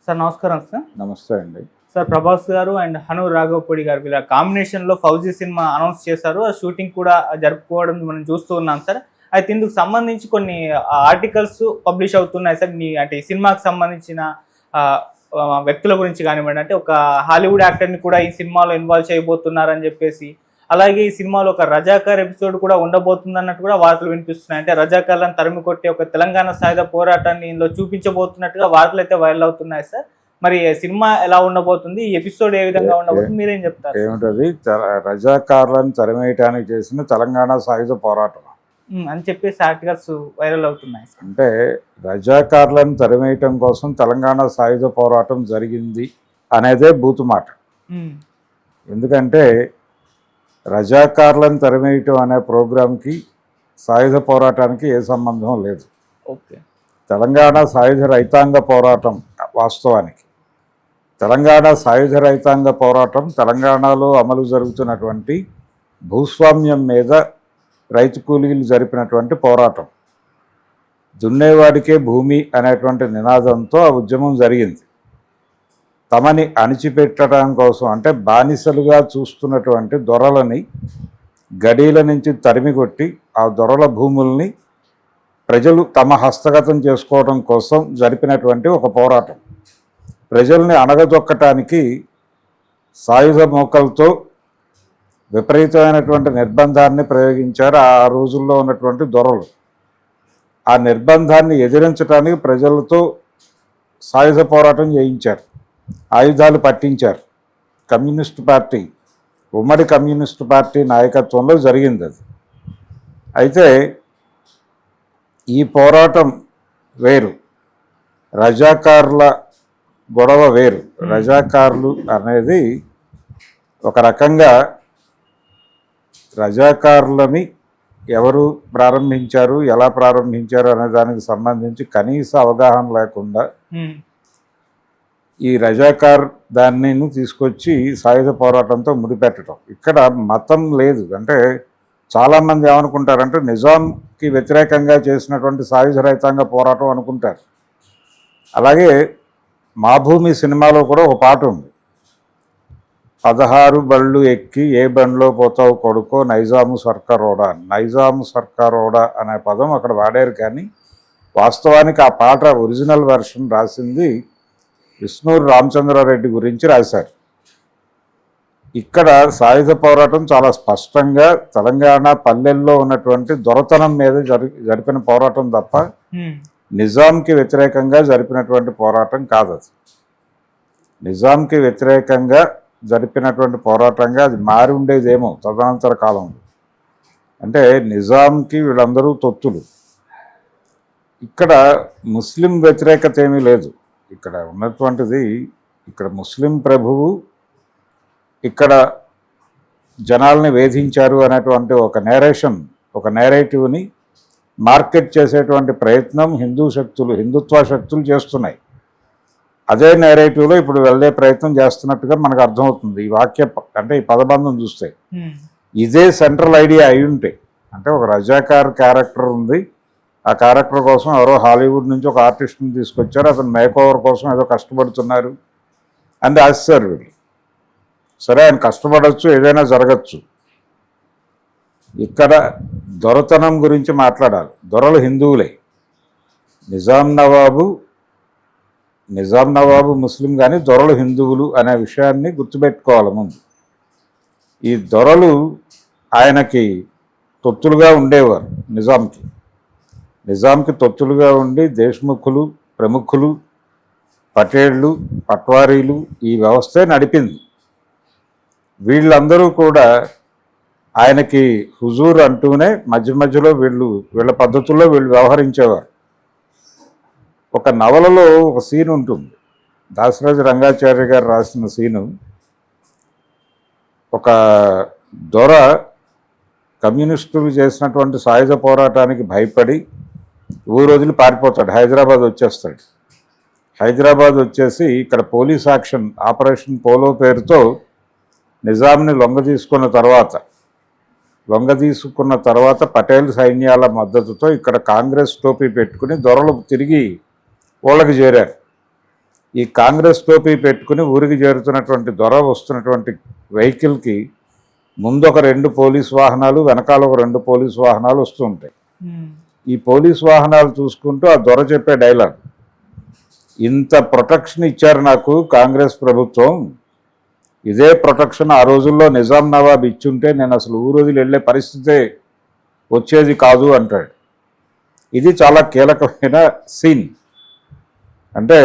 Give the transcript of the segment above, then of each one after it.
Sir నమస్కారం sir. నమస్తే అండి. సార్ ప్రభాస్ గారు అండ్ హను రాఘవపూడి గారు వీళ్ళ కాంబినేషన్లో ఫౌజీ సినిమా అనౌన్స్ చేశారు. ఆ షూటింగ్ కూడా జరుపుకోవడం మనం చూస్తూ ఉన్నాం సార్. అయితే ఇందుకు సంబంధించి కొన్ని ఆర్టికల్స్ పబ్లిష్ అవుతున్నాయి సార్. అంటే ఈ సినిమాకి సంబంధించిన వ్యక్తుల గురించి కానివ్వండి, అంటే ఒక హాలీవుడ్ యాక్టర్ని కూడా ఈ సినిమాలో ఇన్వాల్వ్ చేయబోతున్నారని చెప్పేసి, అలాగే ఈ సినిమాలో ఒక రజాకార్ ఎపిసోడ్ కూడా ఉండబోతుంది అన్నట్టు కూడా వార్తలు వినిపిస్తున్నాయి. అంటే రజాకార్లను తరిమి కొట్టే ఒక తెలంగాణ సాయుధ పోరాటాన్ని ఇందులో చూపించబోతున్నట్టుగా వార్తలు అయితే వైరల్ అవుతున్నాయి సార్. మరి సినిమా ఎలా ఉండబోతుంది, ఈ ఎపిసోడ్ ఏ విధంగా ఉండబోతుంది, మీరేం చెప్తారు? ఏమిటది? రజాకార్లను తరిమేయటానికి చేసిన తెలంగాణ సాయుధ పోరాటం అని చెప్పేసి ఆర్టికల్స్ వైరల్ అవుతున్నాయి. అంటే రజాకార్లను తరిమేయటం కోసం తెలంగాణ సాయుధ పోరాటం జరిగింది అనేదే బూతు మాట. ఎందుకంటే రజాకార్లను తరిమేయటం అనే ప్రోగ్రాంకి సాయుధ పోరాటానికి ఏ సంబంధం లేదు. ఓకే, తెలంగాణ సాయుధ రైతాంగ పోరాటం వాస్తవానికి తెలంగాణ సాయుధ రైతాంగ పోరాటం తెలంగాణలో అమలు జరుగుతున్నటువంటి భూస్వామ్యం మీద రైతు కూలీలు జరిపినటువంటి పోరాటం. దున్నేవాడికే భూమి అనేటువంటి నినాదంతో ఆ ఉద్యమం జరిగింది. తమని అణిచిపెట్టడం కోసం, అంటే బానిసలుగా చూస్తున్నటువంటి దొరలని గడీల నుంచి తరిమికొట్టి ఆ దొరల భూముల్ని ప్రజలు తమ హస్తగతం చేసుకోవడం కోసం జరిపినటువంటి ఒక పోరాటం. ప్రజల్ని అణగదొక్కటానికి సాయుధ మోకలతో విపరీతమైనటువంటి నిర్బంధాన్ని ప్రయోగించారు ఆ రోజుల్లో ఉన్నటువంటి దొరలు. ఆ నిర్బంధాన్ని ఎదిరించడానికి ప్రజలతో సాయుధ పోరాటం చేయించారు, ఆయుధాలు పట్టించారు. కమ్యూనిస్టు పార్టీ, ఉమ్మడి కమ్యూనిస్టు పార్టీ నాయకత్వంలో జరిగింది అది. అయితే ఈ పోరాటం వేరు, రజాకార్ల గొడవ వేరు. రజాకార్లు అనేది ఒక రకంగా రజాకార్లని ఎవరు ప్రారంభించారు, ఎలా ప్రారంభించారు అనే దానికి సంబంధించి కనీస అవగాహన లేకుండా ఈ రజాకార్ దాన్ని తీసుకొచ్చి సాయుధ పోరాటంతో ముడిపెట్టడం. ఇక్కడ మతం లేదు. అంటే చాలామంది ఏమనుకుంటారంటే నిజాంకి వ్యతిరేకంగా చేసినటువంటి సాయుధ రైతాంగ పోరాటం అనుకుంటారు. అలాగే మా భూమి సినిమాలో కూడా ఒక పాట ఉంది, 16 బళ్ళు ఎక్కి ఏ బండిలో పోతావు కొడుకో నైజాము సర్కారోడా. నైజాము సర్కారోడా అనే పదం అక్కడ వాడారు, కానీ వాస్తవానికి ఆ పాట ఒరిజినల్ వెర్షన్ రాసింది విష్ణూరు రామచంద్రారెడ్డి గురించి రాశారు. ఇక్కడ సాయుధ పోరాటం చాలా స్పష్టంగా తెలంగాణ పల్లెల్లో ఉన్నటువంటి దొరతనం మీద జరిపిన పోరాటం తప్ప నిజాంకి వ్యతిరేకంగా జరిపినటువంటి పోరాటం కాదు. అది నిజాంకి వ్యతిరేకంగా జరిపినటువంటి పోరాటంగా అది మారి ఉండేదేమో తదనంతర కాలంలో. అంటే నిజాంకి వీళ్ళందరూ తొత్తులు. ఇక్కడ ముస్లిం వ్యతిరేకత ఏమీ లేదు. ఇక్కడ ఉన్నటువంటిది, ఇక్కడ ముస్లిం ప్రభువు ఇక్కడ జనాల్ని వేధించారు అనేటువంటి ఒక నేరేషన్, ఒక నేరేటివ్ని మార్కెట్ చేసేటువంటి ప్రయత్నం హిందూ శక్తులు, హిందుత్వ శక్తులు చేస్తున్నాయి. అదే నేరేటివ్లో ఇప్పుడు వెళ్ళే ప్రయత్నం చేస్తున్నట్టుగా మనకు అర్థమవుతుంది ఈ వాక్య, అంటే ఈ పదబంధం చూస్తే. ఇదే సెంట్రల్ ఐడియా అయి ఉంటే, అంటే ఒక రజాకార్ క్యారెక్టర్ ఉంది, ఆ క్యారెక్టర్ కోసం ఎవరో హాలీవుడ్ నుంచి ఒక ఆర్టిస్ట్ని తీసుకొచ్చారు, అతను మేకోవర్ కోసం ఏదో కష్టపడుతున్నారు అని రాశారు వీళ్ళు. సరే, ఆయన కష్టపడవచ్చు, ఏదైనా జరగచ్చు. ఇక్కడ దొరతనం గురించి మాట్లాడాలి. దొరలు హిందువులే. నిజాం నవాబు ముస్లిం, కానీ దొరలు హిందువులు అనే విషయాన్ని గుర్తుపెట్టుకోవాలి ముందు. ఈ దొరలు ఆయనకి తొత్తులుగా ఉండేవారు. నిజాంకి తొత్తులుగా ఉండి దేశ్ముఖులు, ప్రముఖులు, పటేళ్ళు, పట్వారీలు ఈ వ్యవస్థే నడిపింది. వీళ్ళందరూ కూడా ఆయనకి హుజూర్ అంటూనే మధ్య మధ్యలో వీళ్ళ పద్ధతుల్లో వీళ్ళు వ్యవహరించేవారు. ఒక నవలలో ఒక సీన్ ఉంటుంది, దాశరథి రంగాచార్య గారు రాసిన సీను. ఒక దొర కమ్యూనిస్టులు చేసినటువంటి సాయుధ పోరాటానికి భయపడి ఊరు వదిలి పారిపోతాడు, హైదరాబాద్ వచ్చేస్తాడు. హైదరాబాద్ వచ్చేసి ఇక్కడ పోలీస్ యాక్షన్ ఆపరేషన్ పోలో పేరుతో నిజాంని లొంగదీసుకున్న తర్వాత పటేల్ సైన్యాల మద్దతుతో ఇక్కడ కాంగ్రెస్ టోపీ పెట్టుకుని దొరలు తిరిగి ఊళ్ళకి చేరారు. ఈ కాంగ్రెస్ టోపీ పెట్టుకుని ఊరికి చేరుతున్నటువంటి దొర వస్తున్నటువంటి వెహికల్కి ముందు ఒక 2 పోలీస్ వాహనాలు, వెనకాల ఒక 2 పోలీస్ వాహనాలు వస్తూ ఉంటాయి. ఈ పోలీస్ వాహనాలు చూసుకుంటూ ఆ దొర చెప్పే డైలాగ్, ఇంత ప్రొటెక్షన్ ఇచ్చారు నాకు కాంగ్రెస్ ప్రభుత్వం, ఇదే ప్రొటెక్షన్ ఆ రోజుల్లో నిజాం నవాబ్ ఇచ్చుంటే నేను అసలు ఊరోజులు వెళ్ళే పరిస్థితే వచ్చేది కాదు అంటాడు. ఇది చాలా కీలకమైన సీన్. అంటే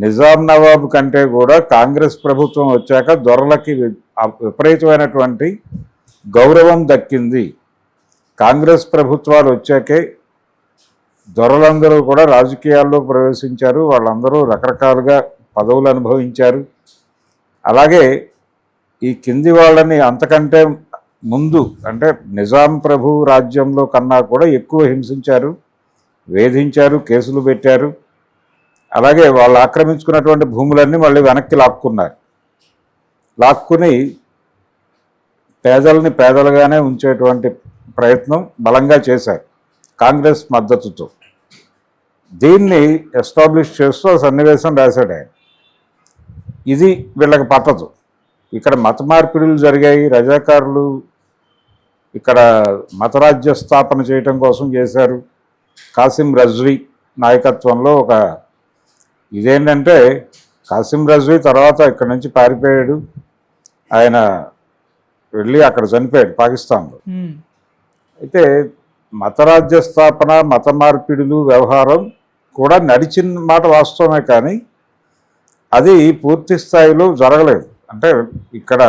నిజాం నవాబ్ కంటే కూడా కాంగ్రెస్ ప్రభుత్వం వచ్చాక దొరలకి విపరీతమైనటువంటి గౌరవం దక్కింది. కాంగ్రెస్ ప్రభుత్వాలు వచ్చాకే దొరలందరూ కూడా రాజకీయాల్లో ప్రవేశించారు, వాళ్ళందరూ రకరకాలుగా పదవులు అనుభవించారు. అలాగే ఈ కింది వాళ్ళని అంతకంటే ముందు అంటే నిజాం ప్రభు రాజ్యంలో కన్నా కూడా ఎక్కువ హింసించారు, వేధించారు, కేసులు పెట్టారు. అలాగే వాళ్ళు ఆక్రమించుకున్నటువంటి భూములన్నీ మళ్ళీ వెనక్కి లాక్కుని పేదల్ని పేదలుగానే ఉంచేటువంటి ప్రయత్నం బలంగా చేశారు కాంగ్రెస్ మద్దతుతో. దీన్ని ఎస్టాబ్లిష్ చేస్తూ సన్నివేశం రాశాడు ఆయన. ఇది వీళ్ళకి పట్టదు. ఇక్కడ మత మార్పిడులు జరిగాయి, రజాకారులు ఇక్కడ మతరాజ్య స్థాపన చేయటం కోసం చేశారు. కాసిం రజ్వీ నాయకత్వంలో ఒక ఇదేంటంటే కాసిం రజ్వీ తర్వాత ఇక్కడ నుంచి పారిపోయాడు, ఆయన వెళ్ళి అక్కడ చనిపోయాడు పాకిస్తాన్లో. అయితే మతరాజ్య స్థాపన, మత మార్పిడులు వ్యవహారం కూడా నడిచిన మాట వాస్తవమే, కానీ అది పూర్తి స్థాయిలో జరగలేదు. అంటే ఇక్కడ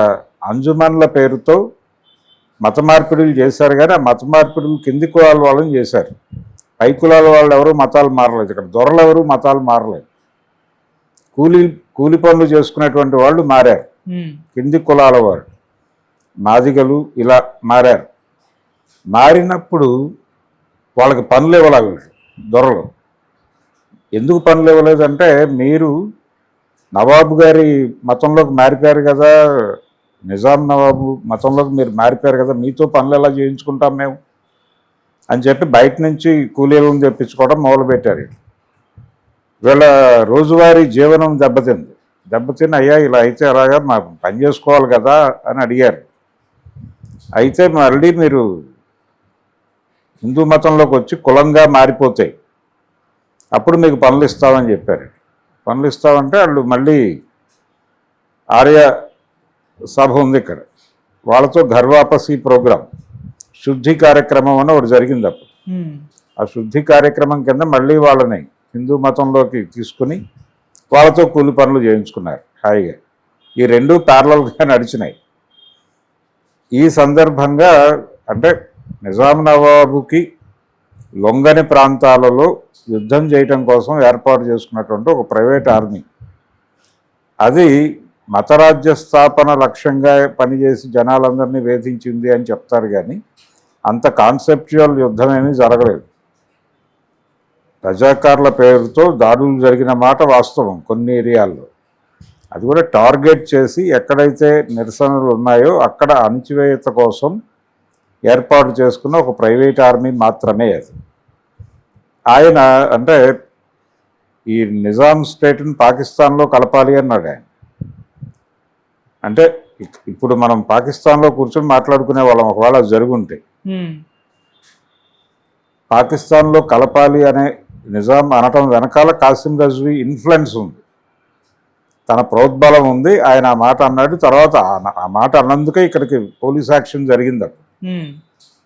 అంజుమన్ల పేరుతో మత మార్పిడులు చేశారు, కానీ ఆ మత మార్పిడులు కింది కులాల వాళ్ళని చేశారు. పై కులాల వాళ్ళు ఎవరు మతాలు మారలేదు, ఇక్కడ దొరలు ఎవరు మతాలు మారలేదు. కూలి పనులు చేసుకునేటువంటి వాళ్ళు మారారు, కింది కులాల వారు మాదిగలు ఇలా మారారు. మారినప్పుడు వాళ్ళకి పనులు ఇవ్వలేదు దొరలు. ఎందుకు పనులు ఇవ్వలేదంటే, మీరు నవాబు గారి మతంలోకి మారిపోయారు కదా, నిజాం నవాబు మతంలోకి మీరు మారిపోయారు కదా, మీతో పనులు ఎలా చేయించుకుంటాం మేము అని చెప్పి బయట నుంచి కూలీలను తెప్పించుకోవడం మొదలుపెట్టారు. వీళ్ళ రోజువారీ జీవనం దెబ్బతిని అయ్యా ఇలా అయితే అలాగా మాకు పని చేసుకోవాలి కదా అని అడిగారు. అయితే మళ్ళీ మీరు హిందూ మతంలోకి వచ్చి కులంగా మారిపోతాయి, అప్పుడు మీకు పనులు ఇస్తామని చెప్పారు. పనులు ఇస్తామంటే వాళ్ళు మళ్ళీ ఆర్య సభ ఉంది ఇక్కడ, వాళ్ళతో ఘర్వాపసి ప్రోగ్రాం, శుద్ధి కార్యక్రమం అని ఒకటి జరిగింది అప్పుడు. ఆ శుద్ధి కార్యక్రమం కింద మళ్ళీ వాళ్ళని హిందూ మతంలోకి తీసుకుని వాళ్ళతో కూలి పనులు చేయించుకున్నారు హాయిగా. ఈ రెండు ప్యారలల్గా నడిచినాయి. ఈ సందర్భంగా అంటే నిజాం నవాబుకి లొంగని ప్రాంతాలలో యుద్ధం చేయటం కోసం ఏర్పాటు చేసుకున్నటువంటి ఒక ప్రైవేట్ ఆర్మీ, అది మతరాజ్య స్థాపన లక్ష్యంగా పనిచేసి జనాలందరినీ వేధించింది అని చెప్తారు, కానీ అంత కాన్సెప్చువల్ యుద్ధమేమీ జరగలేదు. రజాకార్ల పేరుతో దాడులు జరిగిన మాట వాస్తవం కొన్ని ఏరియాల్లో. అది కూడా టార్గెట్ చేసి ఎక్కడైతే నిరసనలు ఉన్నాయో అక్కడ అణచివేత కోసం ఏర్పాటు చేసుకున్న ఒక ప్రైవేట్ ఆర్మీ మాత్రమే అది. ఆయన అంటే ఈ నిజాం స్టేట్ని పాకిస్తాన్లో కలపాలి అన్నాడు ఆయన. అంటే ఇప్పుడు మనం పాకిస్తాన్లో కూర్చొని మాట్లాడుకునే వాళ్ళం, ఒకవేళ అది జరుగుంటే పాకిస్తాన్లో కలపాలి అనే నిజాం అనటం వెనకాల కాసిం రజ్వీ ఇన్ఫ్లుయెన్స్ ఉంది, తన ప్రోద్బలం ఉంది. ఆయన ఆ మాట అన్నాడు. తర్వాత ఆ మాట అన్నందుకే ఇక్కడికి పోలీస్ యాక్షన్ జరిగింది. అప్పుడు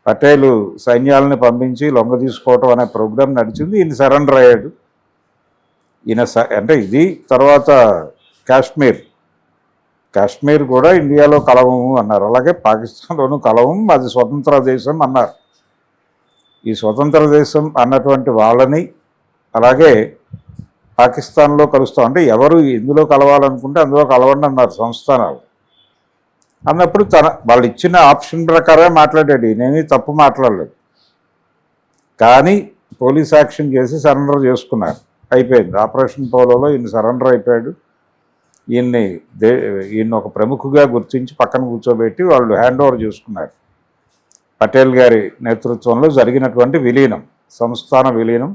పటేలు సైన్యాలని పంపించి లొంగ తీసుకోవటం అనే ప్రోగ్రాం నడిచింది. ఈయన సరెండర్ అయ్యాడు. అంటే ఇది తర్వాత కాశ్మీర్ కూడా ఇండియాలో కలవము అన్నారు, అలాగే పాకిస్తాన్లోనూ కలవము, అది స్వతంత్ర దేశం అన్నారు. ఈ స్వతంత్ర దేశం అన్నటువంటి వాళ్ళని అలాగే పాకిస్తాన్లో కలుస్తాం అంటే ఎవరు ఎందులో కలవాలనుకుంటే అందులో కలవండి అన్నారు సంస్థానాలు. అన్నప్పుడు వాళ్ళు ఇచ్చిన ఆప్షన్ ప్రకారమే మాట్లాడాడు, నేనేమీ తప్పు మాట్లాడలేదు. కానీ పోలీస్ యాక్షన్ చేసి సరెండర్ చేసుకున్నారు, అయిపోయింది. ఆపరేషన్ పోలోలో ఈయన సరెండర్ అయిపోయాడు. ఈయన్ని ఒక ప్రముఖుగా గుర్తించి పక్కన కూర్చోబెట్టి వాళ్ళు హ్యాండ్ ఓవర్ చేసుకున్నారు. పటేల్ గారి నేతృత్వంలో జరిగినటువంటి విలీనం, సంస్థాన విలీనం.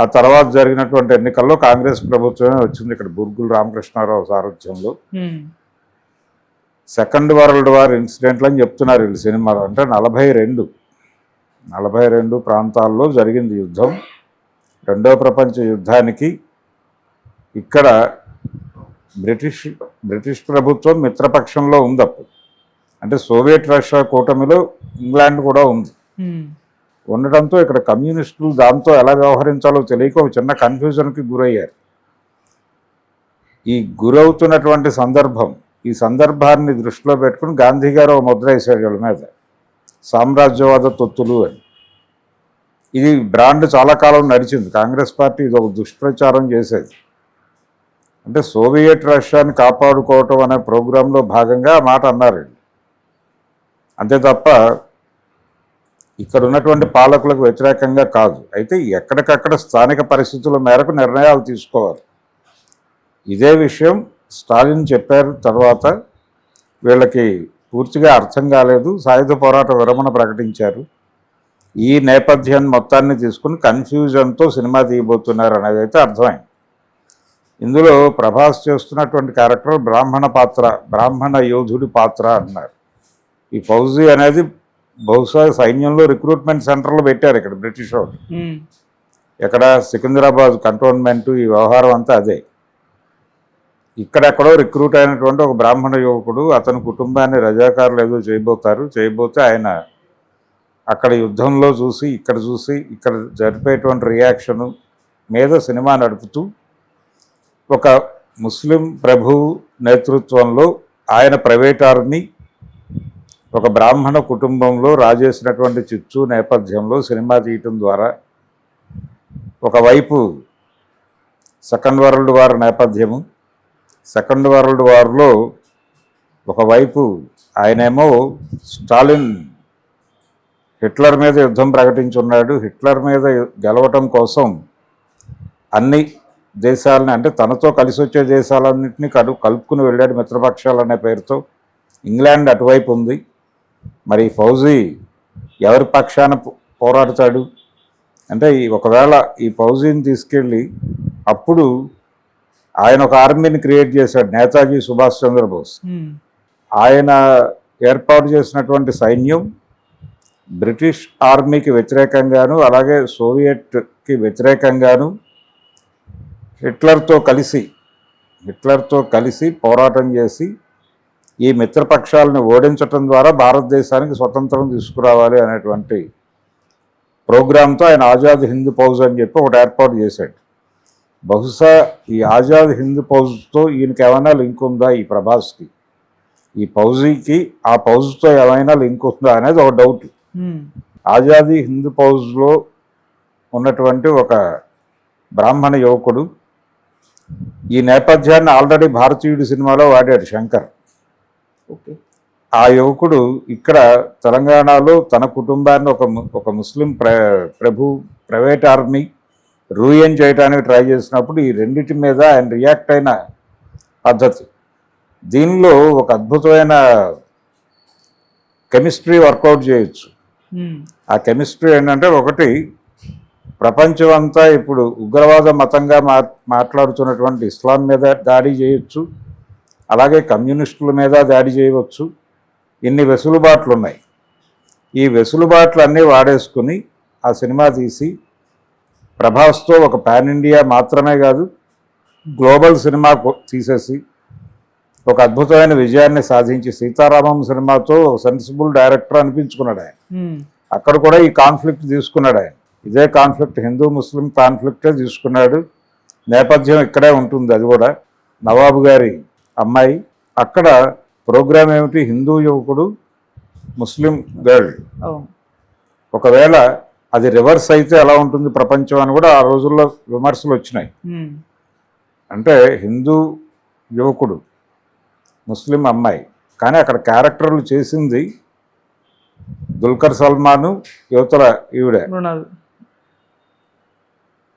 ఆ తర్వాత జరిగినటువంటి ఎన్నికల్లో కాంగ్రెస్ ప్రభుత్వమే వచ్చింది ఇక్కడ బుర్గుల రామకృష్ణారావు సారథ్యంలో. సెకండ్ వరల్డ్ వార్ ఇన్సిడెంట్లు అని చెప్తున్నారు వీళ్ళు సినిమాలో. అంటే 42 ప్రాంతాల్లో జరిగింది యుద్ధం. రెండవ ప్రపంచ యుద్ధానికి ఇక్కడ బ్రిటిష్ ప్రభుత్వం మిత్రపక్షంలో ఉంది అప్పుడు. అంటే సోవియట్ రష్యా కూటమిలో ఇంగ్లాండ్ కూడా ఉంది. ఉండటంతో ఇక్కడ కమ్యూనిస్టులు దాంతో ఎలా వ్యవహరించాలో తెలియక ఒక చిన్న కన్ఫ్యూజన్కి గురయ్యారు. ఈ గురవుతున్నటువంటి ఈ సందర్భాన్ని దృష్టిలో పెట్టుకుని గాంధీ గారు ఒక ముద్ర వేశాడు వీళ్ళ మీద, సామ్రాజ్యవాద తొత్తులు అని. ఇది బ్రాండ్ చాలా కాలం నడిచింది. కాంగ్రెస్ పార్టీ ఇది ఒక దుష్ప్రచారం చేసేది. అంటే సోవియట్ రష్యాని కాపాడుకోవటం అనే ప్రోగ్రాంలో భాగంగా ఆ మాట అన్నారు. అంతే తప్ప ఇక్కడ ఉన్నటువంటి పాలకులకు వ్యతిరేకంగా కాదు. అయితే ఎక్కడికక్కడ స్థానిక పరిస్థితుల మేరకు నిర్ణయాలు తీసుకోవాలి. ఇదే విషయం స్టాలిన్ చెప్పారు. తర్వాత వీళ్ళకి పూర్తిగా అర్థం కాలేదు, సాయుధ పోరాట విరమణ ప్రకటించారు. ఈ నేపథ్యాన్ని మొత్తాన్ని తీసుకుని కన్ఫ్యూజన్తో సినిమా తీయబోతున్నారు అనేది అయితే అర్థమైంది. ఇందులో ప్రభాస్ చేస్తున్నటువంటి క్యారెక్టర్ బ్రాహ్మణ యోధుడి పాత్ర అన్నారు. ఈ ఫౌజీ అనేది బహుశా సైన్యంలో రిక్రూట్మెంట్ సెంటర్లో పెట్టారు ఇక్కడ బ్రిటిష్ వాళ్ళు. ఎక్కడ సికింద్రాబాద్ కంటోన్మెంట్, ఈ వ్యవహారం అంతా అదే. ఇక్కడెక్కడో రిక్రూట్ అయినటువంటి ఒక బ్రాహ్మణ యువకుడు, అతని కుటుంబాన్ని రజాకారులు ఏదో చేయబోతే ఆయన అక్కడ యుద్ధంలో చూసి ఇక్కడ జరిపేటువంటి రియాక్షను మీద సినిమా నడుపుతూ ఒక ముస్లిం ప్రభువు నేతృత్వంలో ఆయన ప్రైవేట్ ఆర్మీ ఒక బ్రాహ్మణ కుటుంబంలో రాజేసినటువంటి చిచ్చు నేపథ్యంలో సినిమా తీయటం ద్వారా ఒకవైపు సెకండ్ వరల్డ్ వార్ నేపథ్యము, సెకండ్ వరల్డ్ వార్లో ఒకవైపు ఆయనేమో స్టాలిన్ హిట్లర్ మీద యుద్ధం ప్రకటించున్నాడు. హిట్లర్ మీద గెలవటం కోసం అన్ని దేశాలని, అంటే తనతో కలిసి వచ్చే దేశాలన్నింటినీ కలుపుకుని వెళ్ళాడు మిత్రపక్షాలు అనే పేరుతో. ఇంగ్లాండ్ అటువైపు ఉంది. మరి ఫౌజీ ఎవరి పక్షాన పోరాడతాడు అంటే, ఒకవేళ ఈ ఫౌజీని తీసుకెళ్ళి అప్పుడు ఆయన ఒక ఆర్మీని క్రియేట్ చేశాడు, నేతాజీ సుభాష్ చంద్రబోస్. ఆయన ఏర్పాటు చేసినటువంటి సైన్యం బ్రిటిష్ ఆర్మీకి వ్యతిరేకంగాను అలాగే సోవియట్కి వ్యతిరేకంగాను హిట్లర్తో కలిసి పోరాటం చేసి ఈ మిత్రపక్షాలను ఓడించటం ద్వారా భారతదేశానికి స్వతంత్రం తీసుకురావాలి అనేటువంటి ప్రోగ్రాంతో ఆయన ఆజాద్ హింద్ ఫౌజ్ అని చెప్పి ఒకటి ఏర్పాటు చేశాడు. బహుశా ఈ ఆజాద్ హింద్ ఫౌజ్తో ఈయనకి ఏమైనా లింక్ ఉందా, ఈ ప్రభాస్కి, ఈ ఫౌజీకి ఆ ఫౌజ్తో ఏమైనా లింక్ ఉందా అనేది ఒక డౌట్. ఆజాదీ హింద్ ఫౌజ్లో ఉన్నటువంటి ఒక బ్రాహ్మణ యువకుడు ఈ నేపథ్యాన్ని ఆల్రెడీ భారతీయుడి సినిమాలో వాడాడు శంకర్. ఆ యువకుడు ఇక్కడ తెలంగాణలో తన కుటుంబాన్ని ఒక ముస్లిం ప్రైవేట్ ఆర్మీ రూయన్ చేయడానికి ట్రై చేసినప్పుడు ఈ రెండింటి మీద ఆయన రియాక్ట్ అయిన పద్ధతి, దీనిలో ఒక అద్భుతమైన కెమిస్ట్రీ వర్కౌట్ చేయొచ్చు. ఆ కెమిస్ట్రీ ఏంటంటే, ఒకటి, ప్రపంచం అంతా ఇప్పుడు ఉగ్రవాద మతంగా మాట్లాడుతున్నటువంటి ఇస్లాం మీద దాడి చేయొచ్చు, అలాగే కమ్యూనిస్టుల మీద దాడి చేయవచ్చు. ఇన్ని వెసులుబాట్లు ఉన్నాయి. ఈ వెసులుబాట్లన్నీ వాడేసుకుని ఆ సినిమా తీసి ప్రభాస్తో ఒక పాన్ ఇండియా మాత్రమే కాదు గ్లోబల్ సినిమా తీసేసి ఒక అద్భుతమైన విజయాన్ని సాధించి సీతారామం సినిమాతో సెన్సిబుల్ డైరెక్టర్ అనిపించుకున్నాడు ఆయన. అక్కడ కూడా ఈ కాన్ఫ్లిక్ట్ తీసుకున్నాడు ఆయన. ఇదే కాన్ఫ్లిక్ట్, హిందూ ముస్లిం కాన్ఫ్లిక్టే తీసుకున్నాడు. నేపథ్యం ఇక్కడే ఉంటుంది. అది కూడా నవాబు గారి అమ్మాయి. అక్కడ ప్రోగ్రామ్ ఏమిటి, హిందూ యువకుడు ముస్లిం గర్ల్. ఒకవేళ అది రివర్స్ అయితే ఎలా ఉంటుంది ప్రపంచం అని కూడా ఆ రోజుల్లో విమర్శలు వచ్చినాయి. అంటే హిందూ యువకుడు ముస్లిం అమ్మాయి, కానీ అక్కడ క్యారెక్టర్లు చేసింది దుల్కర్ సల్మాను, యువతల ఈవిడే.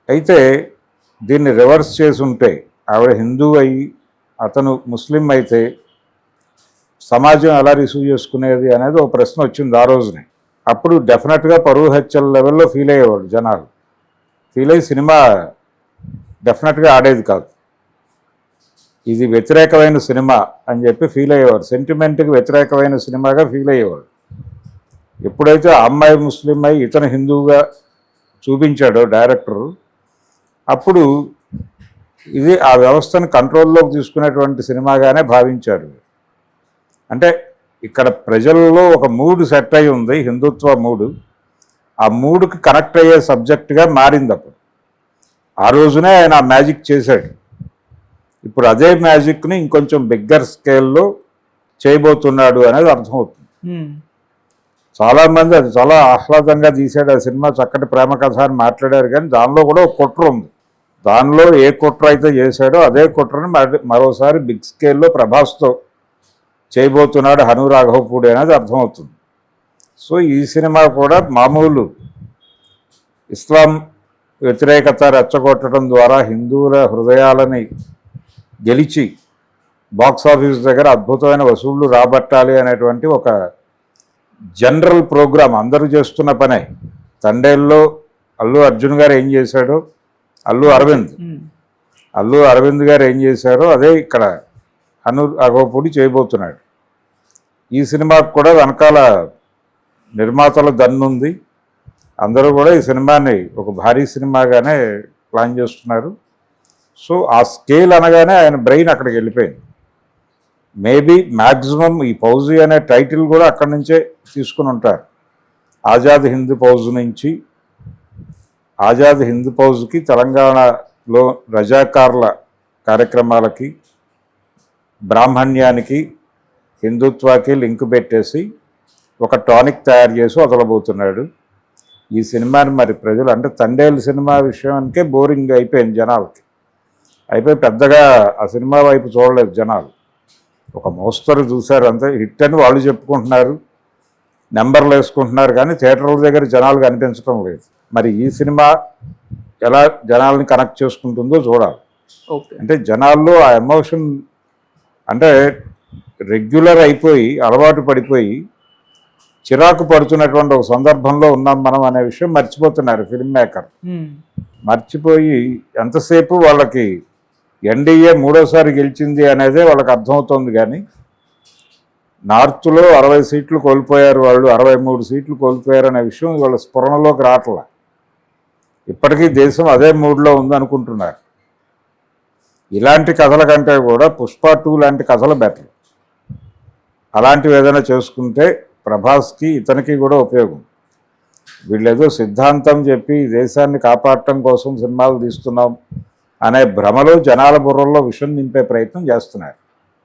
అయితే దీన్ని రివర్స్ చేసి ఉంటే, ఆవిడ హిందూ అయ్యి అతను ముస్లిం అయితే సమాజం ఎలా రిసీవ్ చేసుకునేది అనేది ఒక ప్రశ్న వచ్చింది ఆ రోజునే. అప్పుడు డెఫినెట్గా పరువు హత్యల లెవెల్లో ఫీల్ అయ్యేవాడు జనాలు. ఫీల్ అయ్యి సినిమా డెఫినెట్గా ఆడేది కాదు. ఇది వ్యతిరేకమైన సినిమా అని చెప్పి ఫీల్ అయ్యేవారు, సెంటిమెంట్కి వ్యతిరేకమైన సినిమాగా ఫీల్ అయ్యేవారు. ఎప్పుడైతే ఆ అమ్మాయి ముస్లిం అయి ఇతను హిందువుగా చూపించాడో డైరెక్టరు, అప్పుడు ఇది ఆ వ్యవస్థను కంట్రోల్లోకి తీసుకునేటువంటి సినిమాగానే భావించారు. అంటే ఇక్కడ ప్రజల్లో ఒక మూడు సెట్ అయి ఉంది, హిందుత్వ మూడు. ఆ మూడుకి కనెక్ట్ అయ్యే సబ్జెక్టుగా మారింది. అప్పుడు ఆ రోజునే ఆయన ఆ మ్యాజిక్ చేశాడు. ఇప్పుడు అదే మ్యాజిక్ని ఇంకొంచెం బిగ్గర్ స్కేల్లో చేయబోతున్నాడు అనేది అర్థమవుతుంది. చాలామంది అది చాలా ఆహ్లాదంగా తీశాడు ఆ సినిమా, చక్కటి ప్రేమ కథ అని మాట్లాడారు, కానీ దానిలో కూడా ఒక కుట్ర ఉంది. దానిలో ఏ కుట్ర అయితే చేశాడో అదే కుట్రని మరోసారి బిగ్ స్కేల్లో ప్రభాస్తో చేయబోతున్నాడు హను రాఘవపూడి అనేది అర్థమవుతుంది. సో ఈ సినిమా కూడా మామూలు ఇస్లాం వ్యతిరేకత రెచ్చగొట్టడం ద్వారా హిందువుల హృదయాలని గెలిచి బాక్సాఫీస్ దగ్గర అద్భుతమైన వసూళ్లు రాబట్టాలి అనేటువంటి ఒక జనరల్ ప్రోగ్రాం అందరూ చేస్తున్న పనే. తండేల్లో అల్లు అర్జున్ గారు ఏం చేశాడో, అల్లు అరవింద్ గారు ఏం చేశారో అదే ఇక్కడ హను రాఘవపూడి చేయబోతున్నాడు. ఈ సినిమాకు కూడా వెనకాల నిర్మాతల దన్నుంది. అందరూ కూడా ఈ సినిమాని ఒక భారీ సినిమాగానే ప్లాన్ చేస్తున్నారు. సో ఆ స్కేల్ అనగానే ఆయన బ్రెయిన్ అక్కడికి వెళ్ళిపోయింది. మేబీ మ్యాక్సిమం ఈ ఫౌజీ అనే టైటిల్ కూడా అక్కడి నుంచే తీసుకుని ఉంటారు. ఆజాద్ హింద్ ఫౌజ్ నుంచి, ఆజాద్ హింద్ ఫౌజ్కి తెలంగాణలో రజాకార్ల కార్యక్రమాలకి, బ్రాహ్మణ్యానికి, హిందుత్వాకి లింక్ పెట్టేసి ఒక టానిక్ తయారు చేసి వదలబోతున్నాడు. ఈ సినిమాని మరి ప్రజలు అంటే తండేలు సినిమా విషయానికే బోరింగ్ అయిపోయింది జనాలకి. అయిపోయి పెద్దగా ఆ సినిమా వైపు చూడలేదు జనాలు. ఒక మోస్తరు చూశారు అంతే, హిట్ అని వాళ్ళు చెప్పుకుంటున్నారు, నెంబర్లు వేసుకుంటున్నారు, కానీ థియేటర్ల దగ్గర జనాలు కనిపించడం లేదు. మరి ఈ సినిమా ఎలా జనాల్ని కనెక్ట్ చేసుకుంటుందో చూడాలి. అంటే జనాల్లో ఆ ఎమోషన్ అంటే రెగ్యులర్ అయిపోయి అలవాటు పడిపోయి చిరాకు పడుతున్నటువంటి ఒక సందర్భంలో ఉన్నాం మనం అనే విషయం మర్చిపోతున్నారు ఫిల్మ్ మేకర్. మర్చిపోయి ఎంతసేపు వాళ్ళకి ఎన్డీఏ మూడోసారి గెలిచింది అనేదే వాళ్ళకి అర్థమవుతోంది, కానీ నార్త్లో 60 సీట్లు కోల్పోయారు వాళ్ళు, 63 సీట్లు కోల్పోయారు అనే విషయం వాళ్ళ స్ఫురణలోకి రావట్లా. ఇప్పటికీ దేశం అదే మూడ్లో ఉందనుకుంటున్నారు. ఇలాంటి కథల కంటే కూడా పుష్ప 2 లాంటి కథలు బెటర్. అలాంటివి ఏదైనా చేసుకుంటే ప్రభాస్కి ఇతనికి కూడా ఉపయోగం. వీళ్ళేదో సిద్ధాంతం చెప్పి దేశాన్ని కాపాడటం కోసం సినిమాలు తీస్తున్నాం అనే భ్రమలో జనాల బుర్రల్లో విషం నింపే ప్రయత్నం చేస్తున్నారు.